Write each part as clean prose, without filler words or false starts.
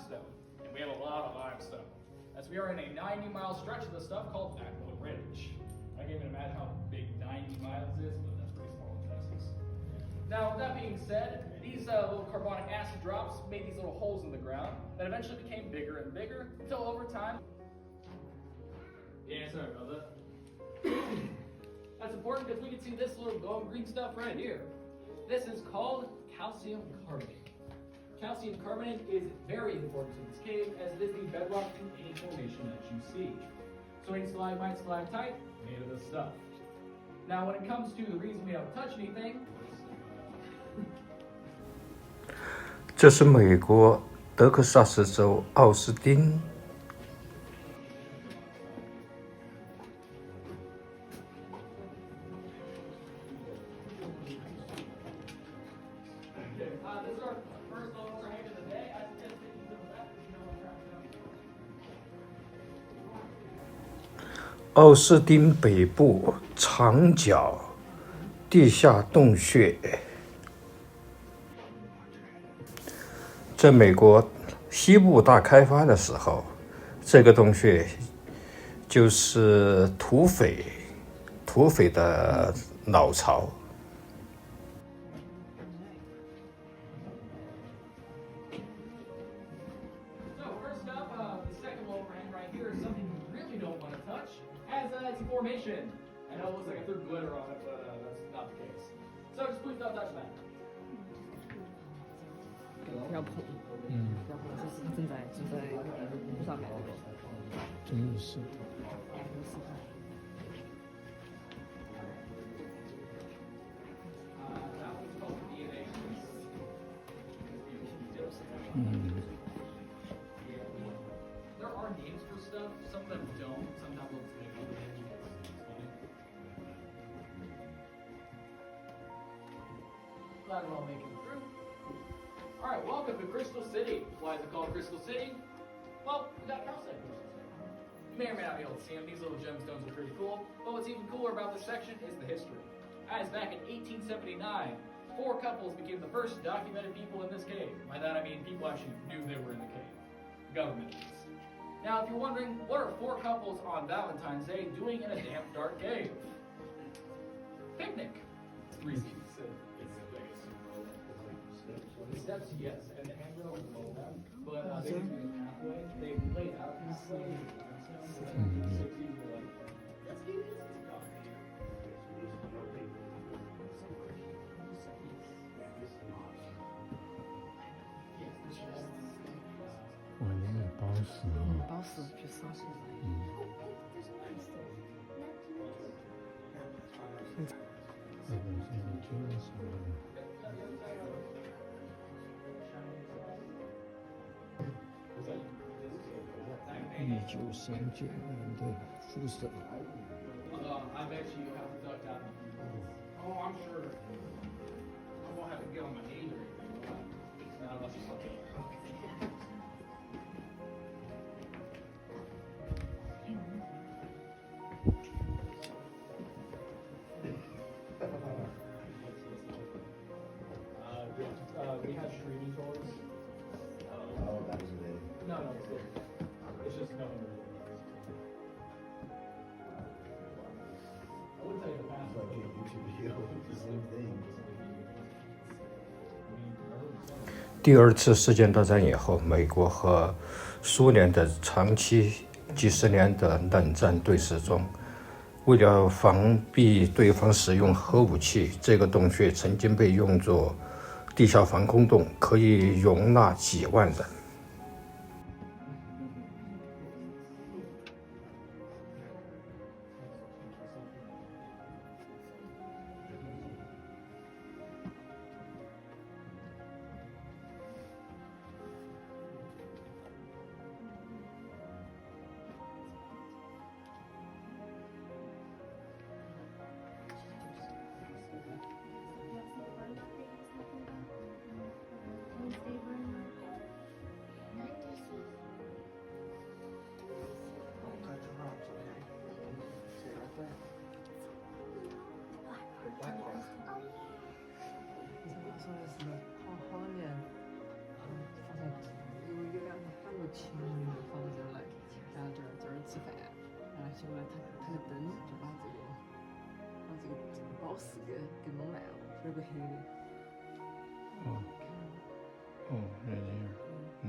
limestone. And we have a lot of limestone, as we are in a 90-mile stretch of the stuff called Backbone Ridge. I can't even imagine how big 90 miles is, but that's pretty small in Texas. Now, with that being said, these little carbonic acid drops made these little holes in the ground that eventually became bigger and bigger until over time. Yeah, sorry about that. That's important because we can see this little glowing green stuff right here. This is called calcium carbonate. Calcium carbonate is very important to this cave as it is the bedrock to any formation that you see. So any stalagmite, stalactite, made of this stuff. Now when it comes to the reason we don't touch anything, 这是美国德克萨斯州奥斯汀。奥斯汀北部长角地下洞穴，在美国西部大开发的时候，这个洞穴就是土匪的老巢。Formation. I know it looks like I threw glitter on it, but that's not the case. So just please don't touch that. 不要碰，不要碰，这是正在路上改的。真的是。There are names for stuff. Some of them don't. Sometimes we'll make other names. Glad we're all making it through. Alright, welcome to Crystal City. Why is it called Crystal City? Well, we got calcite crystals there. You may or may not be able to see them. These little gemstones are pretty cool. But what's even cooler about this section is the history. As back in 1879, 4 couples became the first documented people in this cave. By that I mean people actually knew they were in the cave. Government is. Now, if you're wondering, what are 4 couples on Valentine's Day doing in a damp, dark cave? Picnic. Reasons. The steps, yes, and the handrail is below them, but they didn't do the pathway. They laid out a pathway. I bet you have to duck down. Oh, I'm sure. I won't have to get on my knees or anything. Not unless it's okay. We have streaming tours. Oh, that was it. No, it's good. It's just no. I wouldn't tell you the It's like password. a YouTube video, the same thing. 第二次世界大战以后，美国和苏联的长期几十年的冷战对峙中，为了防避对方使用核武器，这个洞穴曾经被用作地下防空洞，可以容纳几万人。有个黑的，哦哦，那这样，嗯。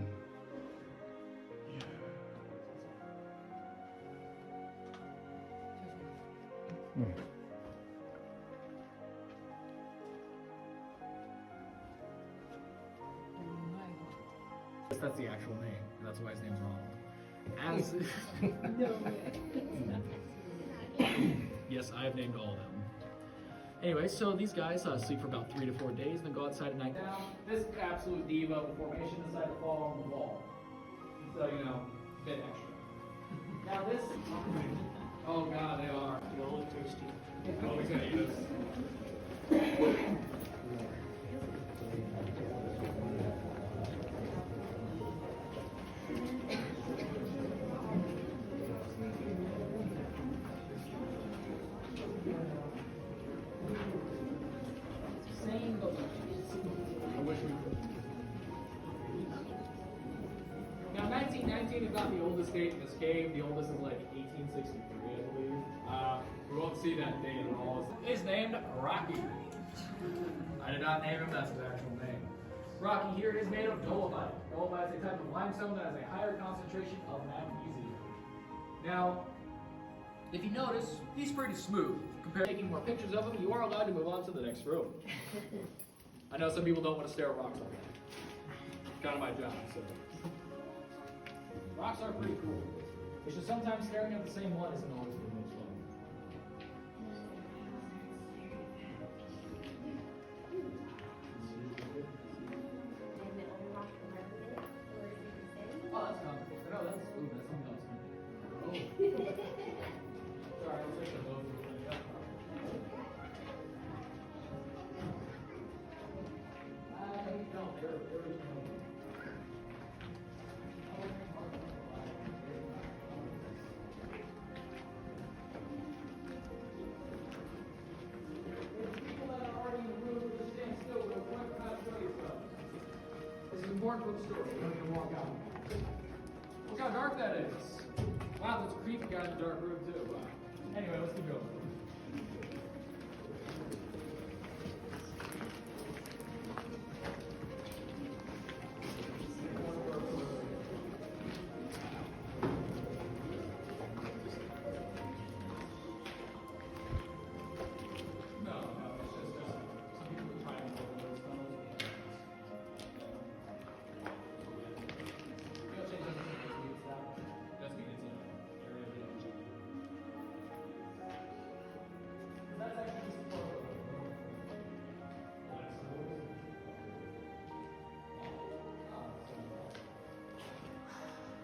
嗯。That's the actual name. That's why his name's wrong. As yes, I have named all of them. Anyway, so these guys sleep for about 3 to 4 days, then go outside at night. Down. This absolute diva formation decided to fall on the wall. So a bit extra. Now this. Oh god, they are. They all look tasty. Oh, he's gonna eat this. Now, 1919 is not the oldest date in this cave. The oldest is like 1863, I believe. We won't see that date at all. He's named Rocky. I did not name him, that's his actual name. Rocky here is made of dolomite. Dolomite is a type of limestone that has a higher concentration of magnesium. Now, if you notice, he's pretty smooth. Compared to taking more pictures of him, you are allowed to move on to the next room. I know some people don't want to stare at rocks like that. It's kind of my job, so. Rocks are pretty cool. It's just sometimes staring at the same one isn't always the most fun. Oh, that's comfy. No, that's food. That's something else. Oh. Sorry, I'll take the both. No, they're important for the story. You don't need to walk out. Look how dark that is. Wow, that's a creepy guy in the dark room too. Wow. Anyway, let's keep going.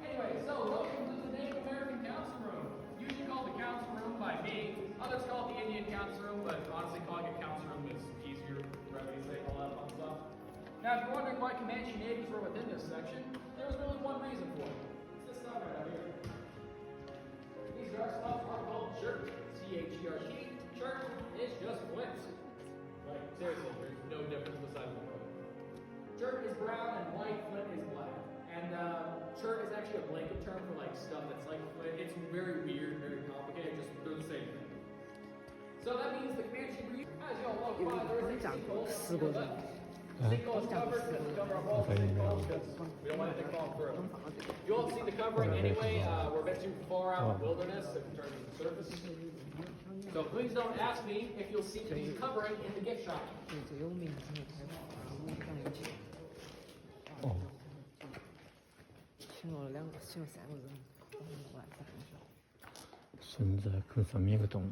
Anyway, so welcome to the Native American Council Room. Usually called the Council Room by me. Others call it the Indian Council Room, but honestly calling it Council Room is easier for everybody to say all that fun stuff. Now, if you're wondering why Comanche natives were within this section, there was really one reason for it. It's this stuff right out here. These dark spots are called chert. C-H-E-R-T. Chert is just flint. Like, seriously, there's no difference besides the color. Chert is brown and white, flint is black. And chert is actually a blanket term for like stuff that's like flint. It's very weird, very complicated, just they're the same thing. So that means the Comanche breed, as y'all walk by, there is a sinkhole to the left. Sinkhole's covered because the cover of all the sinkholes because we don't want anything falling through. You won't see the covering anyway. We're a bit too far out in the wilderness in terms of the surface. So please don't ask me if you'll see the covering in the gift shop. 最有名的采访，我们上一期哦，请了3个人，帮我们晚饭的时候。现在更上面一个洞。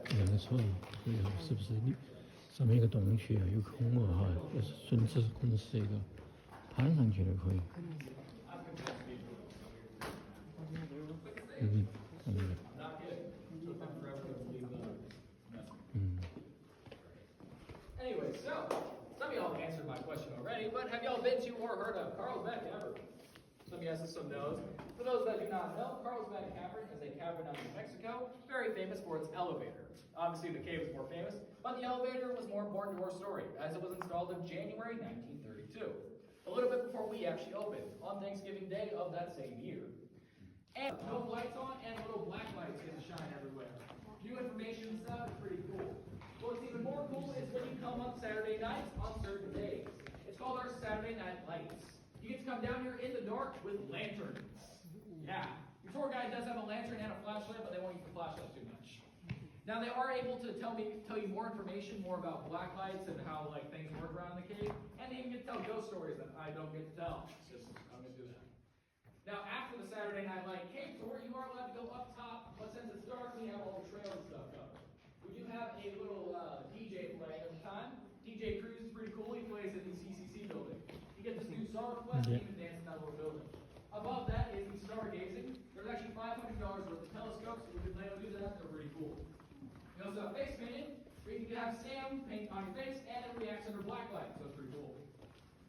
人说，是不是你上面一个洞穴有空了哈？就是顺子可能是一个攀上去的可以。嗯，看那个。Anyway, so some of y'all have answered my question already, but have y'all been to or heard of Carlsbad Cavern? Some yeses, some no's. For those that do not know, Carlsbad Cavern is a cavern out in Mexico, very famous for its elevator. Obviously, the cave is more famous, but the elevator was more important to our story, as it was installed in January 1932. a little bit before we actually opened, on Thanksgiving Day of that same year. And no lights on, and little black lights get to shine everywhere. New information and stuff is pretty cool. What's even more cool is when you come up Saturday nights on certain days. It's called our Saturday Night Lights. You get to come down here in the dark with lanterns. Yeah, your tour guide does have a lantern and a flashlight, but they won't use the flashlight too much. Now they are able to tell you more information, more about black lights and how like things work around the cave, and they even get to tell ghost stories that I don't get to tell. It's just I'm gonna do that. Now after the Saturday Night Light cave tour, you are allowed to go up top, but since it's dark, we have all the trails and stuff covered. We do have a little DJ playing at the time. DJ Cruz is pretty cool. He plays in the CCC building. You get this new song request and you can dance in that little building. Above that is the stargazing. There's actually $500 worth of telescopes. We can plan to do that. They're pretty cool. We also have face painting, where you can have Sam paint on your face and it reacts under black light. So it's pretty cool.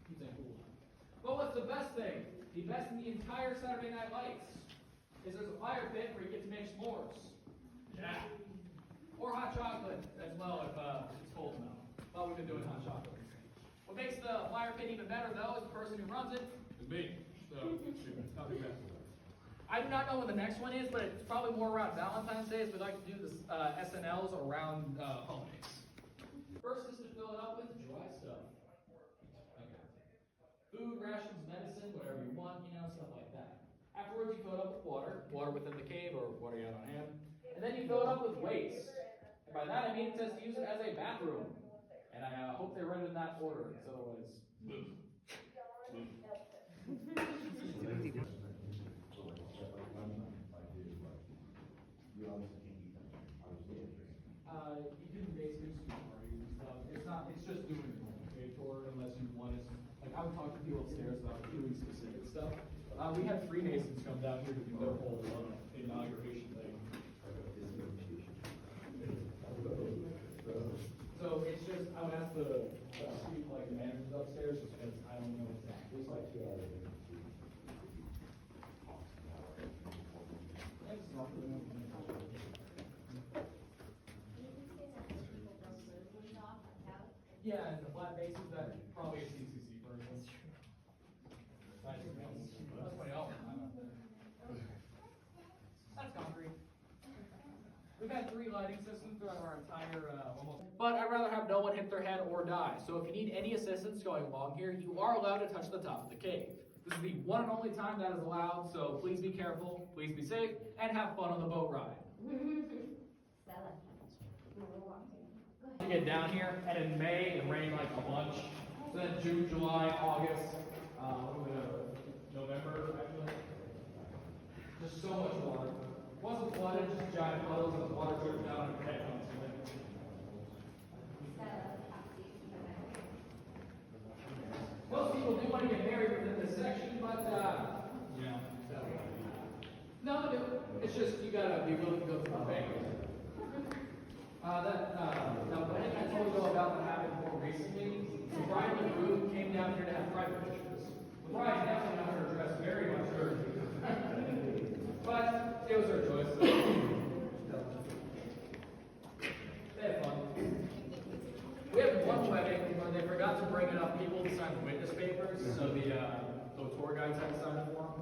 Keeps it cool. But what's the best thing? The best in the entire Saturday Night Lights is there's a fire pit where you get to make s'mores. Yeah. Or hot chocolate as well if it's cold enough. But we've been doing hot chocolate. What makes the fire pit even better though is the person who runs it is me. So it's not the best. I do not know what the next one is, but it's probably more around Valentine's Day as we like to do this SNLs around holidays. First is to fill it up with dry stuff. Okay. Food, rations, medicine, whatever you want, stuff like that. Afterwards, you fill it up with water within the cave or water you have on hand. And then you fill it up with waste. And by that I mean it says to use it as a bathroom. And I hope they run it in that order, because otherwise, you can basically just parties and stuff. It's just doing a cave tour unless you want to, like I would talk to people upstairs about doing specific stuff. We had Freemasons come down here to do their whole inauguration thing. So it's just, I would ask the managers upstairs just because I don't know exactly. It's like 2 hours. Yeah, and the flat bases, that probably a CCC person. That's funny. Oh, that's concrete. We've had 3 lighting systems throughout our entire almost. But I'd rather have no one hit their head or die. So if you need any assistance going along here, you are allowed to touch the top of the cave. This is the one and only time that is allowed, so please be careful, please be safe, and have fun on the boat ride. You get down here, and in May it rained like a bunch. So then June, July, August, November, actually. Just so much water. It wasn't flooded, just giant puddles of water dripping down on your head constantly. Most people do want to get married within this section, but no, they do. It's just you gotta be willing to go through the bank. Now, wedding I told you about that happened more recently. The bride and the groom came down here to have private pictures. The bride definitely not her dress very much dirty. But it was her choice. They had fun. We had one wedding where they forgot to bring enough people to sign the witness papers, so the tour guides had to sign it for them.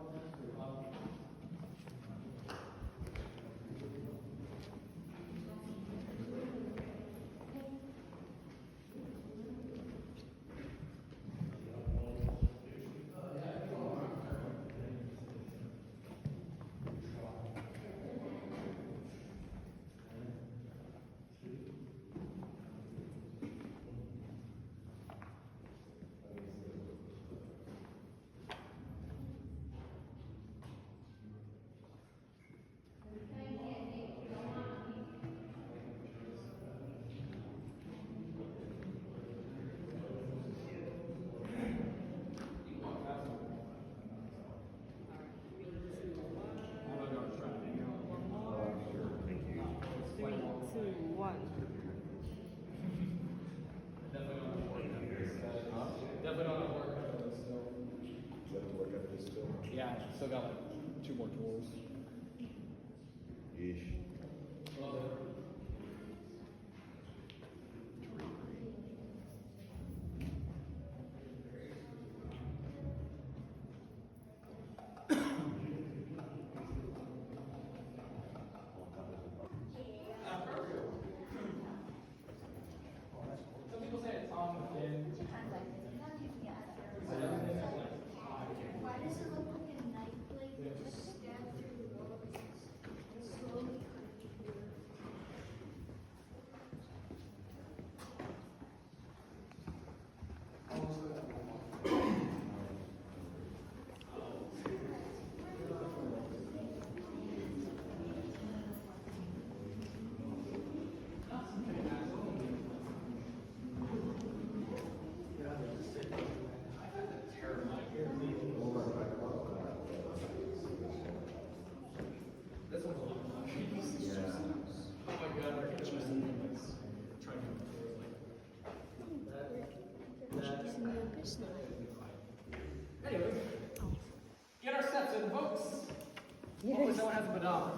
Hopefully someone has a pedometer.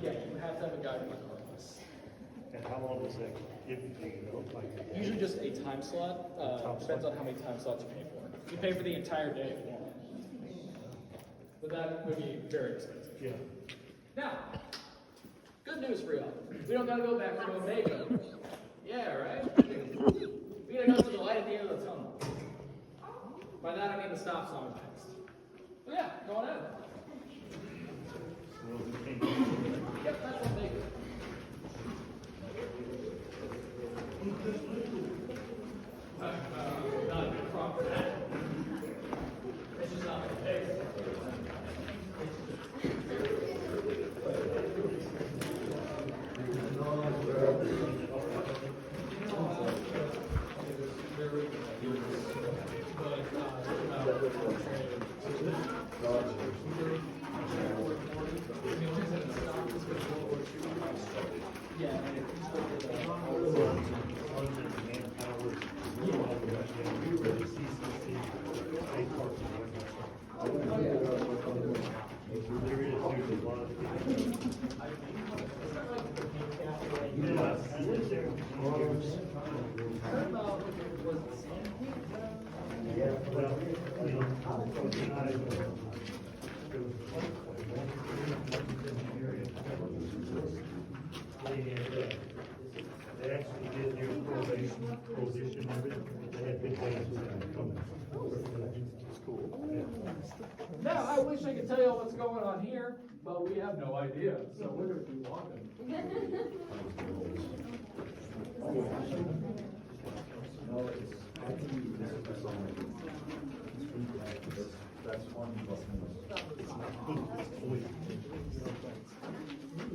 Yeah, you have to have a guide regardless. And how long does that give you, do you know? Like, Usually just a time slot. Depends on how many time slots you pay for. You pay for the entire day if you want. But that would be very expensive. yeah. Now, good news for y'all. We don't gotta go back to Omega. Yeah, right? We gotta go to the light at the end of the tunnel. By that I mean the stop sign next. But yeah, go on ahead. Yep, that's Omega. Not a good prompt for that. It's just not my face. They actually did their prohibition of it. They had big plans to come. It's cool. Yeah. Now, I wish I could tell you what's going on here, but we have no idea. So we're going to be walking.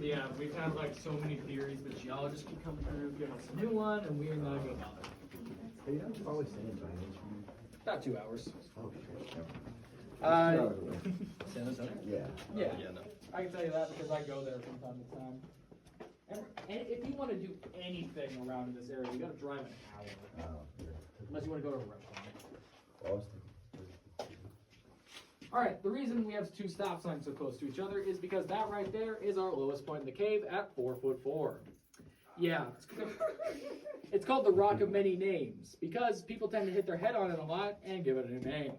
Yeah, we've had like so many theories, but geologists keep coming through, giving us a new one, and we're not going to bother. Hey, you don't always say it, right? About 2 hours. Oh, shit. San Antonio? Yeah. Yeah, no. I can tell you that because I go there from time to time. And if you want to do anything around this area, you got to drive an hour. Unless you want to go to a restaurant. Alright, the reason we have 2 stop signs so close to each other is because that right there is our lowest point in the cave at 4'4". Yeah, it's called the Rock of Many Names because people tend to hit their head on it a lot and give it a new name.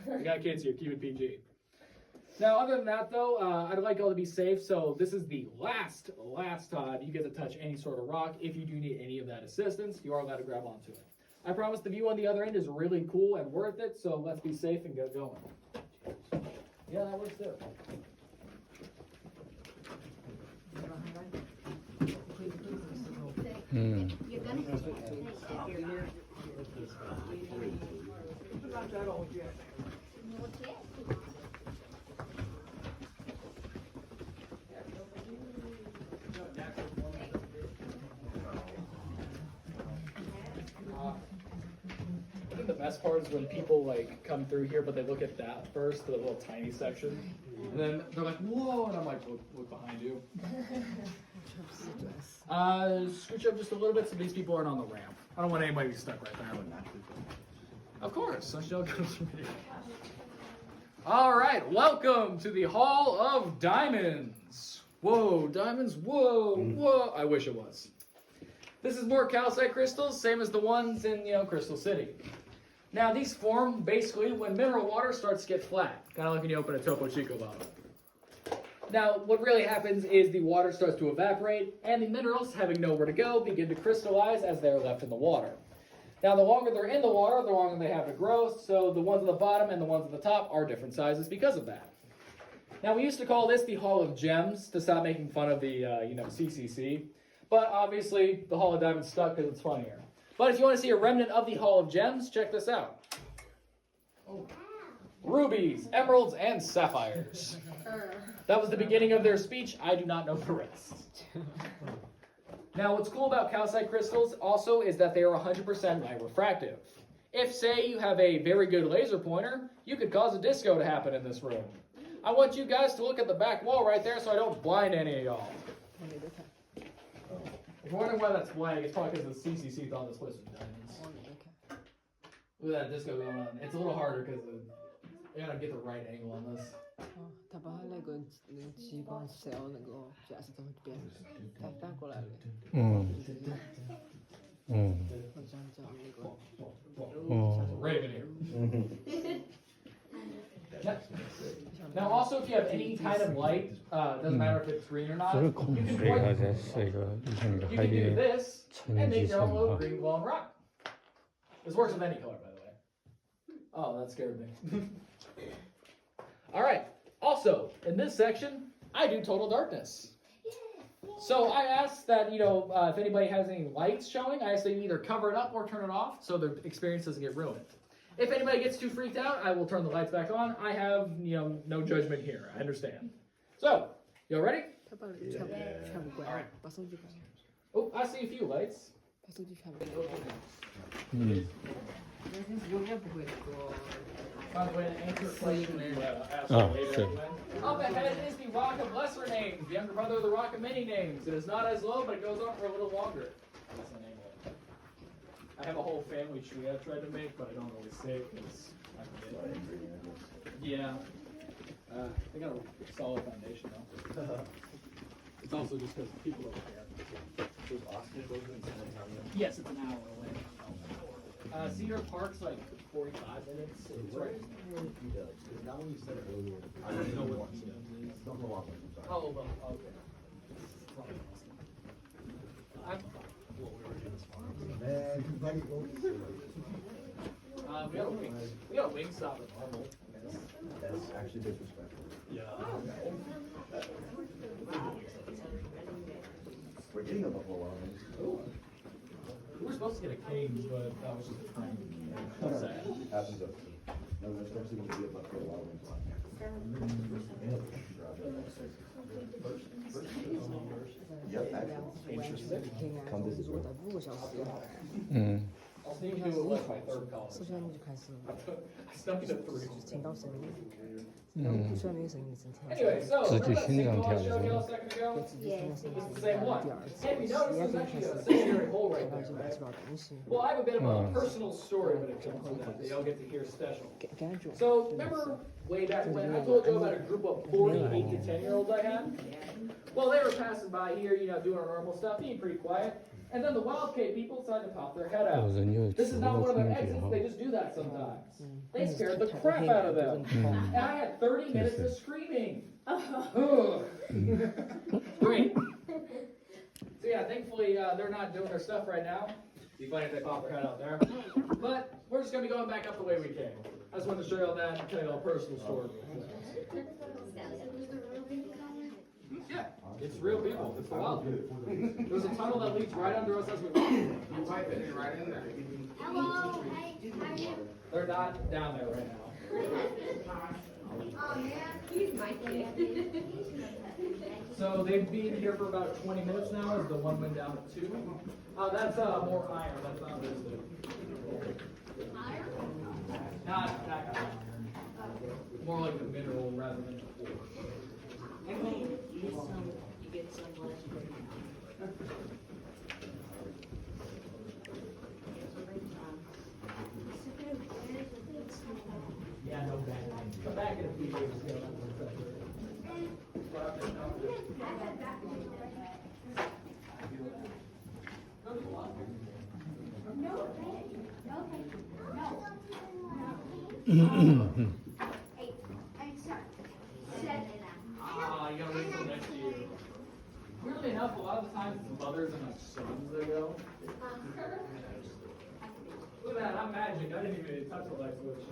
We got kids here, keep it PG. Now, other than that, though, I'd like y'all to be safe, so this is the last time you get to touch any sort of rock. If you do need any of that assistance, you are allowed to grab onto it. I promise the view on the other end is really cool and worth it, so let's be safe and get going. Yeah, that works too. You're gonna I think the best part is when people like come through here, but they look at that first, the little tiny section, and then they're like, "Whoa!" And I'm like, "Look behind you." Scooch up just a little bit so these people aren't on the ramp. I don't want anybody to be stuck right there. Of course, Sunshine comes from here. All right, welcome to the Hall of Diamonds. Whoa, diamonds! Whoa, whoa! I wish it was. This is more calcite crystals, same as the ones in, Crystal City. Now, these form basically when mineral water starts to get flat, kind of like when you open a Topo Chico bottle. Now, what really happens is the water starts to evaporate, and the minerals, having nowhere to go, begin to crystallize as they are left in the water. Now, the longer they're in the water, the longer they have to grow, so the ones at the bottom and the ones at the top are different sizes because of that. Now, we used to call this the Hall of Gems to stop making fun of the, CCC, but obviously the Hall of Diamonds stuck because it's funnier. But if you want to see a remnant of the Hall of Gems, check this out. Rubies, emeralds, and sapphires. That was the beginning of their speech. I do not know the rest. Now, what's cool about calcite crystals also is that they are 100% light refractive. If, say, you have a very good laser pointer, you could cause a disco to happen in this room. I want you guys to look at the back wall right there so I don't blind any of y'all. If you're wondering why that's blank, it's probably because the CCC thought this place was diamonds. Look at that disco going on. It's a little harder because you gotta get the right angle on this. 他把那个激光 cell 那个架势都会变，他反过来了。我想讲那个。Raven here. Now, also, if you have any kind of light, doesn't matter if it's green or not, you can do this and make your own little green glowing rock. This works with any color, by the way. Oh, that scared me. All right. Also, in this section, I do total darkness. So I asked that, if anybody has any lights showing, I ask that you either cover it up or turn it off so the experience doesn't get ruined. If anybody gets too freaked out, I will turn the lights back on. I have, no judgment here. I understand. So, y'all ready? All right. Oh, I see a few lights. By the way, to answer a question you asked later. Up ahead is the Rock of Lesser Names, the younger brother of the Rock of Many Names. It is not as low, but it goes on for a little longer. That's the name of it. I have a whole family tree I tried to make, but I don't really say it because I forget. Yeah. They got a solid foundation though. It's also just because people don't care. Does Austin go to San Antonio? Yes, it's an hour away. Cedar Park's like 45 minutes. It's right. Not when you said it earlier. I don't know what he does. Don't know what I'm sorry. Oh, well, okay. I'm Man, buddy, we got a wing stop at Marvel. that's actually disrespectful. Yeah. We're getting a buffalo wild wings. We were supposed to get a cage, but that was just a prank. Sad. Happens up. No, there's actually going to be a buffalo wild wings on here. Yep, actually. Interesting. Come visit me. I was thinking it was my third college. 首先你就开始 I snuck it at 3. 听到声音，然后不喜欢没有声音的声音。 Anyway, so remember that心脏 signal I 跳 showed 的 you 声 a 音。 second ago? 自己听的声音 It's the same one. 第二次， And you notice 第二 there's 天开 actually 始 a secondary hole 看 right 到 there, 就乱 right? 七八糟东西， Well, I have a bit of a personal story when it comes to that that y'all get to hear special. 感觉。 So, remember way back when I told you about a group of 40 8 to 10-year-olds I had? Well, they were passing by here, doing our normal stuff, being pretty quiet. And then the Wildcat people decided to pop their head out. This is not one of their exits, they just do that sometimes. They scared the crap out of them. And I had 30 minutes of screaming. Great. So yeah, thankfully they're not doing their stuff right now. It'd be funny if they pop their head out there. But we're just going to be going back up the way we came. I just wanted to show you all that and tell you a personal story. Yeah, it's real people. It's the wild people. There's a tunnel that leads right under us as we walk. You pipe it right in there. Hello. They're not down there right now. Oh man, he's my kid. So they've been here for about 20 minutes now as the one went down at 2. That's more iron. That's not residue. Not that kind of iron. More like the mineral rather than the ore. Yeah, no bad. Come back in a few days. Go to the You gotta wait till next year. Weirdly enough, a lot of the times it's mothers and like sons that go. Look at that, I'm magic. I didn't even touch the light switch.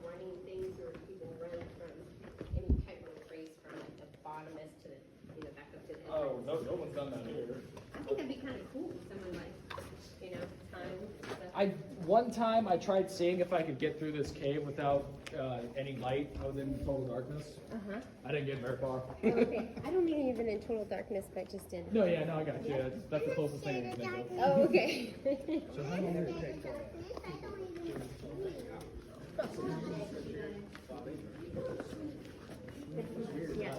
running things or people run from any type of race from like the bottomest to the back up to the Oh, entrance. no one's done that here. I think that'd be kind of cool. Someone like, time. One time I tried seeing if I could get through this cave without any light. I was in total darkness. Uh-huh. I didn't get very far. Okay. I don't mean even in total darkness, but just in. No, yeah, no, I got you. That's the closest thing I can think of. Oh, okay. So how long did it take? Yeah.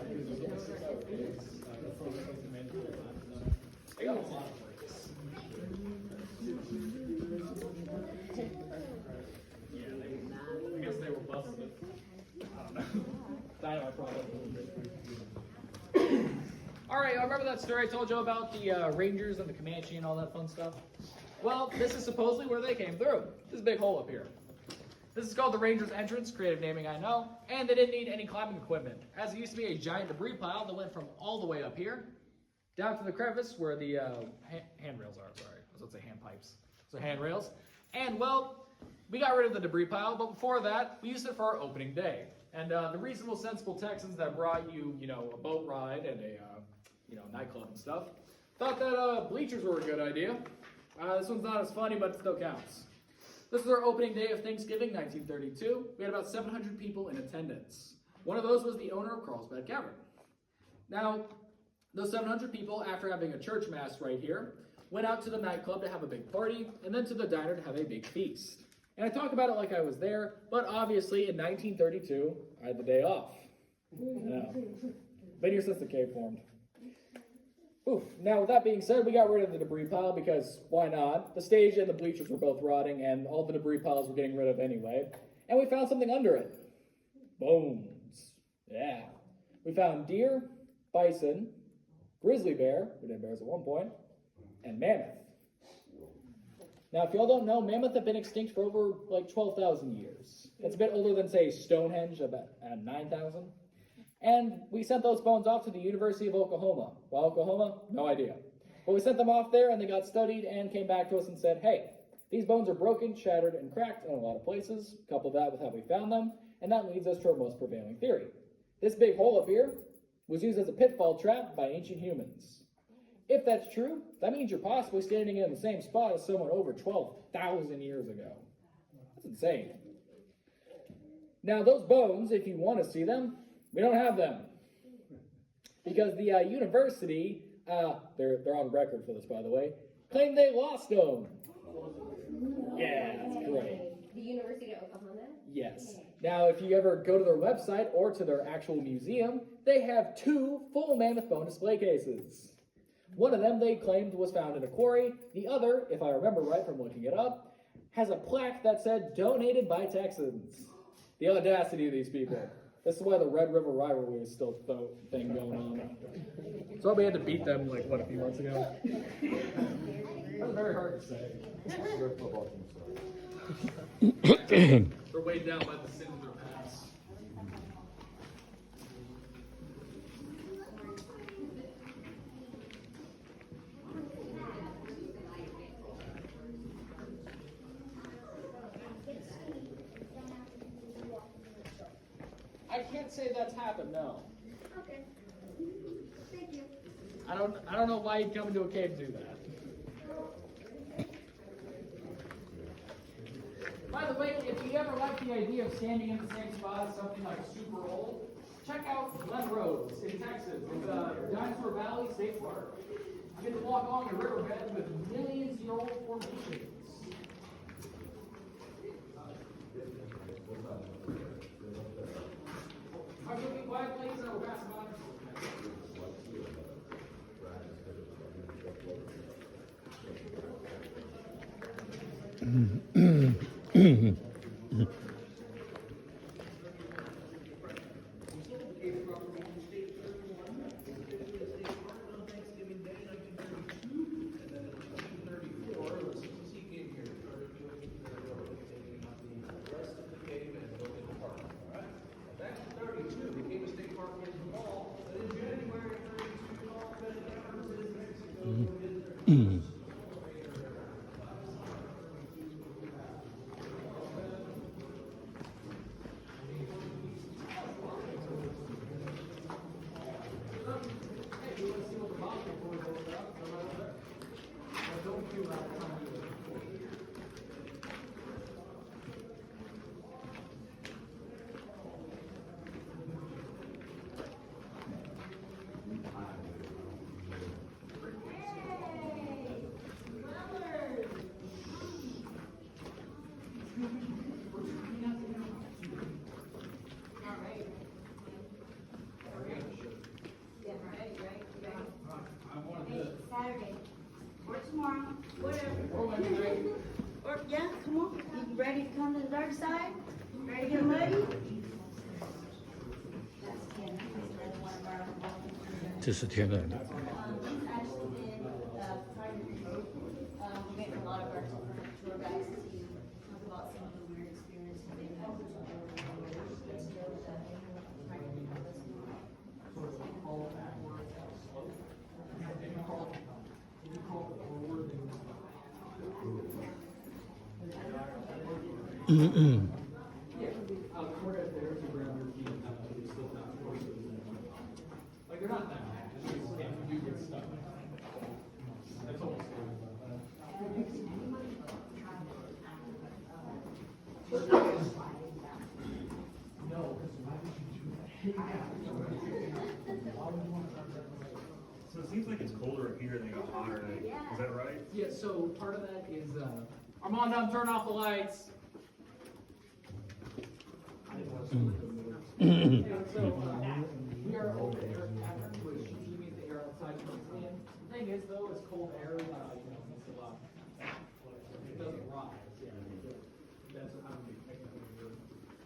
I got a lot of breaks. I guess they were busted. I don't know. Dynamite probably. All right, I remember that story I told you about the Rangers and the Comanche and all that fun stuff? Well, this is supposedly where they came through. This big hole up here. This is called the Rangers entrance, creative naming I know, and they didn't need any climbing equipment, as it used to be a giant debris pile that went from all the way up here, down to the crevice where the handrails are, sorry. I was going to say hand pipes. So handrails. And, well, we got rid of the debris pile, but before that, we used it for our opening day. And the reasonable, sensible Texans that brought you, a boat ride and a, nightclub and stuff, thought that bleachers were a good idea. This one's not as funny, but it still counts. This was our opening day of Thanksgiving, 1932. We had about 700 people in attendance. One of those was the owner of Carlsbad Cavern. Now, those 700 people, after having a church mass right here, went out to the nightclub to have a big party, and then to the diner to have a big feast. And I talk about it like I was there, but obviously in 1932, I had the day off. Been here since the cave formed. Oof. Now, with that being said, we got rid of the debris pile because why not? The stage and the bleachers were both rotting, and all the debris piles were getting rid of anyway. And we found something under it. Bones. Yeah. We found deer, bison, grizzly bear, we did bears at one point, and mammoth. Now, if y'all don't know, mammoth have been extinct for over like 12,000 years. It's a bit older than, say, Stonehenge, about 9,000. And we sent those bones off to the University of Oklahoma. Why Oklahoma? No idea. But we sent them off there, and they got studied and came back to us and said, hey, these bones are broken, shattered, and cracked in a lot of places. Couple that with how we found them, and that leads us to our most prevailing theory. This big hole up here was used as a pitfall trap by ancient humans. If that's true, that means you're possibly standing in the same spot as someone over 12,000 years ago. That's insane. Now, those bones, if you want to see them, we don't have them. Because the university, they're on record for this, by the way, claimed they lost them. Yeah, that's great. The University of Oklahoma? Yes. Now, if you ever go to their website or to their actual museum, they have 2 full mammoth bone display cases. One of them they claimed was found in a quarry. The other, if I remember right from looking it up, has a plaque that said, donated by Texans. The audacity of these people. This is why the Red River rivalry is still a thing going on. So we had to beat them, like, what, a few months ago? That was very hard to say. They're weighed down by the sin of their past. can't say that's happened, no. Okay. Thank you. I don't know why you'd come into a cave to do that. By the way, if you ever like the idea of standing in the same spot as something like super old, check out Glen Rose in Texas. It's Dinosaur Valley State Park. You get to walk along a riverbed with millions-year-old formations. I'm going to be quiet, please, and I will pass it on. Saturday. Or tomorrow. Whatever. Or, yeah, come on. You ready to come to the dark side? Ready to get muddy? That's Ken. He's another one of our walking tours. 这是天然的。 He's actually been we're getting a lot of our tour guides to talk about some of the weird experiences they've had. Like, they're not that bad. It's just, yeah, you do get stuck. That's almost So it seems like it's colder up here and they go hotter. Is that right? Yeah, so part of that is, Armando, turn off the lights. Yeah, so, we are over air pattern, which usually means the air outside comes in. The thing is, though, it's cold air, it doesn't rise. Yeah, that's how we make that weird.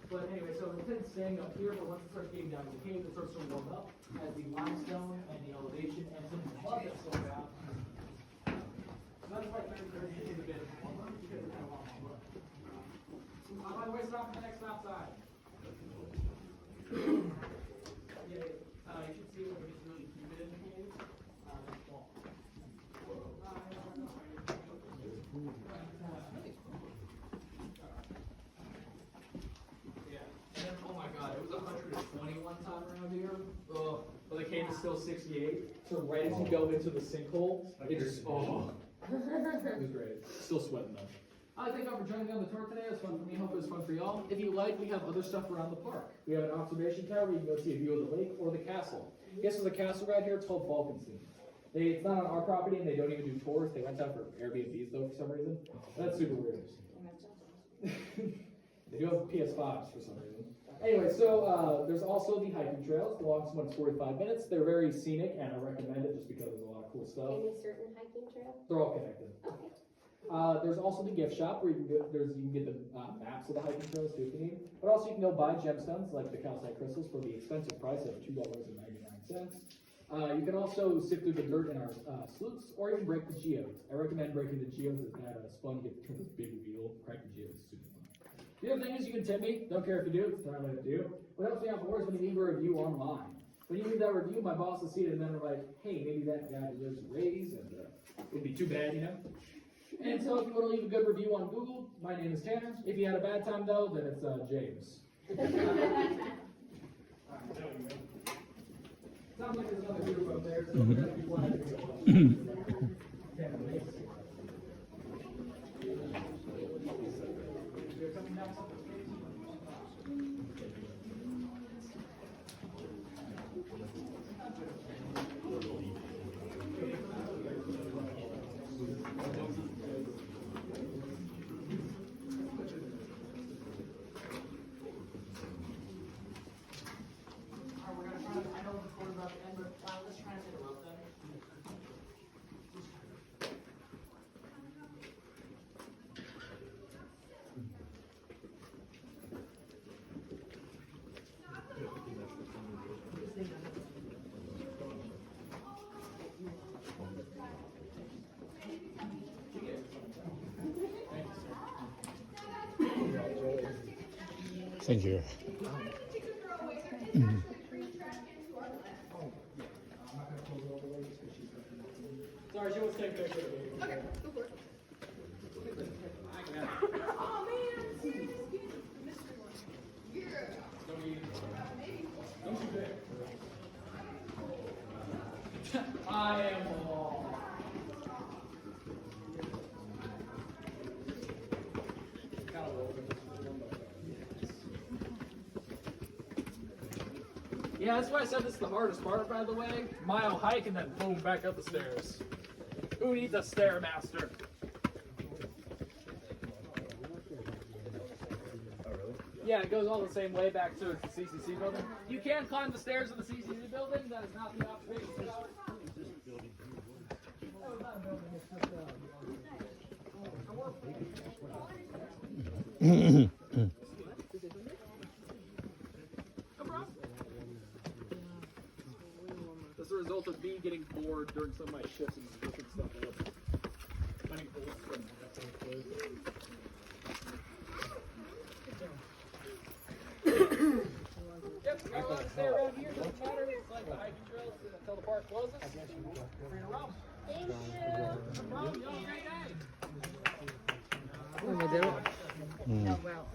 But anyway, so it's been staying up here, but once it starts getting down to the cave, it starts to warm up as the limestone and the elevation and some of the mud that's going down. So that's why Thursday is a bit warmer, because it's kind of warm. By the way, stop at the next stop sign. Yeah, you should see when it's really humid in the cave. It's fall. Yeah, and then, oh my god, it was 120 one time around here. Ugh, but the cave is still 68. So right as you go into the sinkhole, it just, oh. It was great. Still sweating though. Thank y'all for joining me on the tour today. It was fun for me. Hope it was fun for y'all. If you like, we have other stuff around the park. We have an observation tower where you can go see a view of the lake or the castle. Guess there's a castle right here. It's called Falkenstein. It's not on our property, and they don't even do tours. They rent out for Airbnbs though for some reason. That's super weird. They do have PS5s for some reason. Anyway, so there's also the hiking trails. The longest one is 45 minutes. They're very scenic, and I recommend it just because there's a lot of cool stuff. Any certain hiking trail? They're all connected. Okay. There's also the gift shop where you can get the maps of the hiking trails too if you need. But also you can go buy gemstones like the calcite crystals for the expensive price of $2.99. You can also sift through the dirt in our sleuths, or even break the geodes. I recommend breaking the geodes as that spun. You get to turn this big wheel, crack the geodes. Super fun. The other thing is you can tip me. Don't care if you do. It's entirely up to you. What helps me out more is when you leave a review online. When you leave that review, my boss will see it and then they're like, hey, maybe that guy deserves a raise, and it'd be too bad, you know? And so if you want to leave a good review on Google, my name is Tanner. If you had a bad time though, then it's James. Sounds like there's another group up there. So if you wanted to go. You're coming down some of the stairs? ，Thank you。Sorry, she wants to take a picture. Okay, go for it. Oh man, don't you dare. I am all. Yeah, that's why I said this is the hardest part, by the way. Mile hike and then boom, back up the stairs. Who needs a Stairmaster? Yeah, it goes all the same way back to the CCC building. You can climb the stairs of the CCC building. That is not the observation tower. No problem. That's a result of me getting bored during some of my shifts and looking stuff up. Finding holes from Yep, you're allowed to stay around here. Doesn't matter. It's like the hiking trails until the park closes. Free to roam. Thank you. No problem. You have a great day. Oh, well.